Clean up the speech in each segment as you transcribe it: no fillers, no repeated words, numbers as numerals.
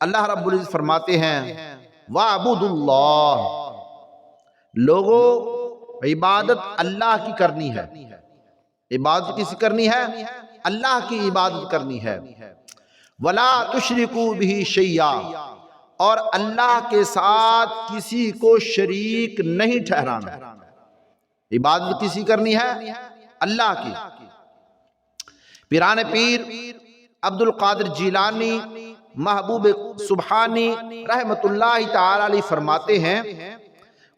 اللہ رب العزت فرماتے ہیں وَاعْبُدُوا اللَّهَ، لوگوں عبادت اللہ کی کرنی ہے، عبادت کس کی کرنی ہے؟ اللہ کی عبادت کرنی ہے۔ وَلَا تُشْرِكُوا بِهِ شَيْئًا، اور اللہ کے ساتھ کسی کو شریک نہیں ٹھہرانا۔ عبادت کسی کرنی ہے؟ اللہ کی۔ پیران پیر عبد القادر جیلانی محبوب سبحانی رحمت اللہ تعالی علیہ فرماتے ہیں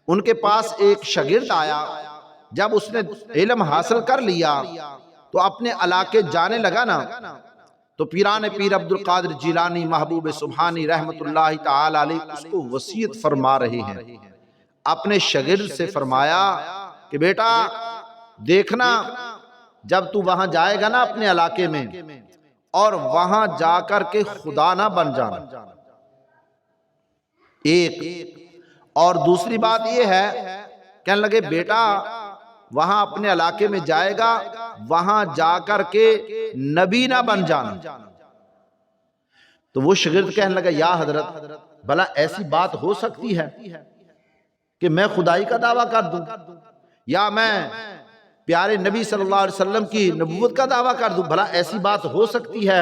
ان کے پاس ایک شاگرد آیا، جب اس نے علم حاصل کر لیا تو اپنے علاقے جانے لگا نا، تو پیران پیر عبد القادر جیلانی محبوب سبحانی رحمت اللہ تعالی علیہ اس کو وصیت فرما رہے ہیں۔ اپنے شاگرد سے فرمایا کہ بیٹا دیکھنا، جب تو وہاں جائے گا نا اپنے علاقے میں، اور وہاں جا کر کے خدا نہ بن جانا، ایک۔ اور دوسری بات یہ ہے، کہنے لگے بیٹا وہاں اپنے علاقے میں جائے گا، وہاں جا کر کے نبی نہ بن جانا۔ تو وہ شاگرد کہنے لگا یا حضرت بھلا ایسی بات ہو سکتی ہے کہ میں خدائی کا دعویٰ کر دوں، یا میں پیارے نبی صلی اللہ علیہ وسلم کی نبوت کا دعویٰ کر دوں، بھلا ایسی بات ہو سکتی ہے؟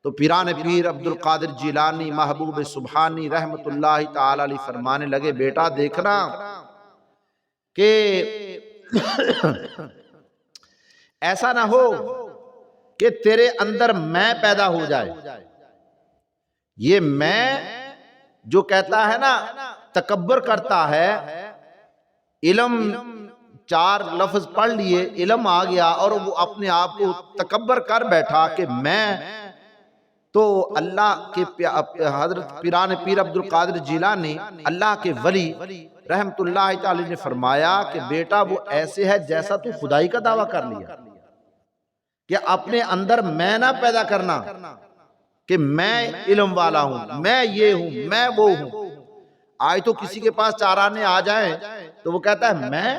تو پیران پیر عبد القادر جیلانی محبوب سبحانی رحمت اللہ تعالی علیہ فرمانے لگے بیٹا دیکھنا کہ ایسا نہ ہو کہ تیرے اندر میں پیدا ہو جائے۔ یہ میں جو کہتا ہے نا تکبر کرتا ہے، علم چار لفظ پڑھ لیے، علم آ گیا اور وہ اپنے آپ کو تکبر کر بیٹھا کہ میں تو اللہ کے حضرت پیران پیر عبد القادر جیلانی اللہ کے ولی رحمت اللہ تعالی نے فرمایا کہ بیٹا وہ ایسے ہے جیسا تو خدائی کا دعویٰ کر لیا، کہ اپنے اندر میں نہ پیدا کرنا کہ میں علم والا ہوں، میں یہ ہوں، میں وہ ہوں۔ آج تو کسی کے پاس چار آنے آ جائیں تو وہ کہتا ہے میں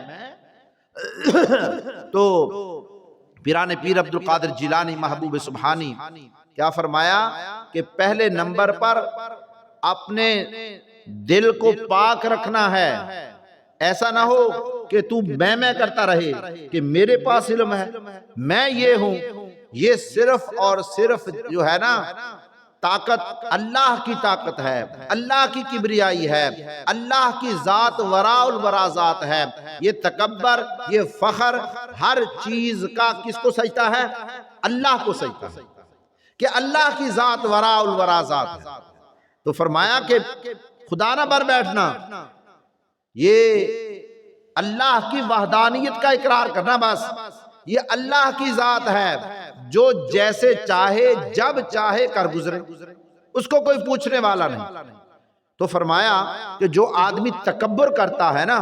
تو پیران پیر عبد القادر جیلانی محبوب سبحانی کیا فرمایا کہ پہلے نمبر پر اپنے دل کو پاک رکھنا ہے، ایسا نہ ہو کہ تو میں کرتا رہے کہ میرے پاس علم ہے، میں یہ ہوں۔ یہ صرف اور صرف جو ہے نا طاقت اللہ کی طاقت ہے، اللہ کی کبریائی ہے، اللہ کی ذات وراء الورا ذات ہے۔ یہ تکبر، یہ فخر ہر چیز کا کس کو سجدہ ہے؟ اللہ کو سجدہ ہے، کہ اللہ کی ذات وراء الورا ذات ہے۔ تو فرمایا کہ خدا نہ بن بیٹھنا، یہ اللہ کی وحدانیت کا اقرار کرنا، بس یہ اللہ کی ذات ہے جو جیسے چاہے جب چاہے کر گزرے، اس کو کوئی پوچھنے والا نہیں۔ تو فرمایا کہ جو آدمی تکبر کرتا ہے نا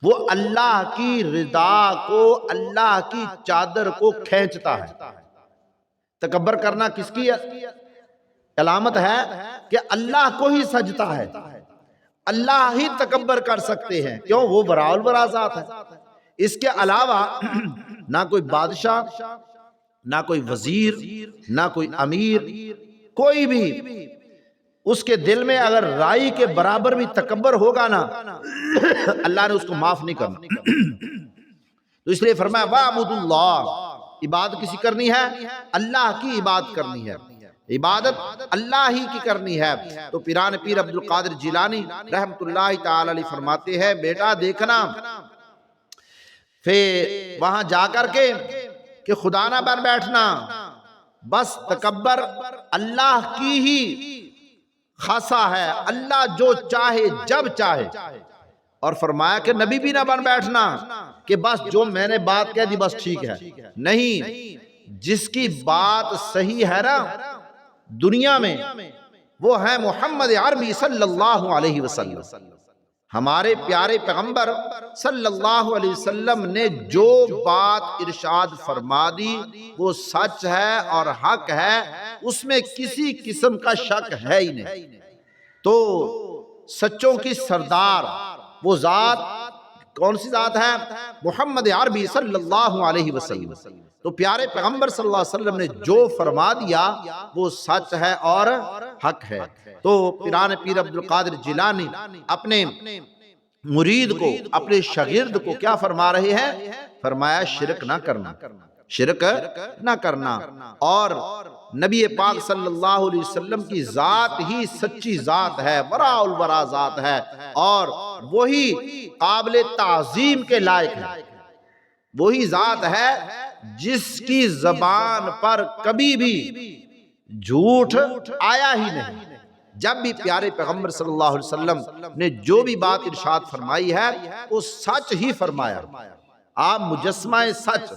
وہ اللہ کی رضا کو، اللہ کی چادر کو کھینچتا ہے۔ تکبر کرنا کس کی علامت ہے؟ کہ اللہ کو ہی سجتا ہے، اللہ ہی تکبر کر سکتے ہیں، کیوں؟ وہ وراء الورا ذات ہے۔ اس کے علاوہ نہ کوئی بادشاہ، نہ کوئی وزیر، نہ کوئی امیر، کوئی بھی اس کے دل میں اگر رائی کے برابر بھی تکبر ہوگا نا اللہ نے اس کو معاف نہیں کرنا۔ تو اس لیے فرمایا وَاعْبُدُوا اللَّهَ، عبادت کسی کرنی ہے؟ اللہ کی عبادت کرنی ہے، عبادت اللہ ہی کی کرنی ہے۔ تو پیران پیر عبد القادر جیلانی رحمت اللہ تعالی علیہ فرماتے ہیں بیٹا دیکھنا، پھر وہاں جا کر کے کہ خدا نہ بن بیٹھنا، بس تکبر اللہ کی ہی خاصہ ہے، اللہ جو چاہے جب چاہے۔ اور فرمایا کہ نبی بھی نہ بن بیٹھنا کہ بس جو میں نے بات کہہ دی بس ٹھیک ہے، نہیں، جس کی بات صحیح ہے نا دنیا میں وہ ہے محمد عربی صلی اللہ علیہ وسلم۔ ہمارے پیارے پیغمبر صلی اللہ علیہ وسلم نے جو بات ارشاد فرما دی وہ سچ ہے اور حق ہے، اس میں کسی قسم کا شک ہے ہی نہیں۔ تو سچوں کی سردار وہ ذات کون سی ذات ہے؟ محمد عربی صلی اللہ علیہ وسلم۔ تو پیارے پیغمبر صلی اللہ علیہ وسلم نے جو فرما دیا وہ سچ ہے اور حق ہے۔ تو پیران پیر عبد القادر جیلانی اپنے مرید کو، اپنے شاگرد کو کیا فرما رہے ہیں؟ فرمایا شرک نہ کرنا، شرک نہ کرنا، اور نبی پاک صلی اللہ علیہ وسلم کی ذات ہی سچی ذات ہے، وراء الورا ذات ہے، اور وہی قابل تعظیم کے لائق ہے، وہی ذات ہے جس کی زبان پر کبھی بھی جھوٹ آیا ہی نہیں۔ جب بھی پیارے پیغمبر صلی اللہ علیہ وسلم نے جو بھی بات ارشاد فرمائی ہے وہ سچ ہی فرمایا۔ آپ مجسمہ سچ،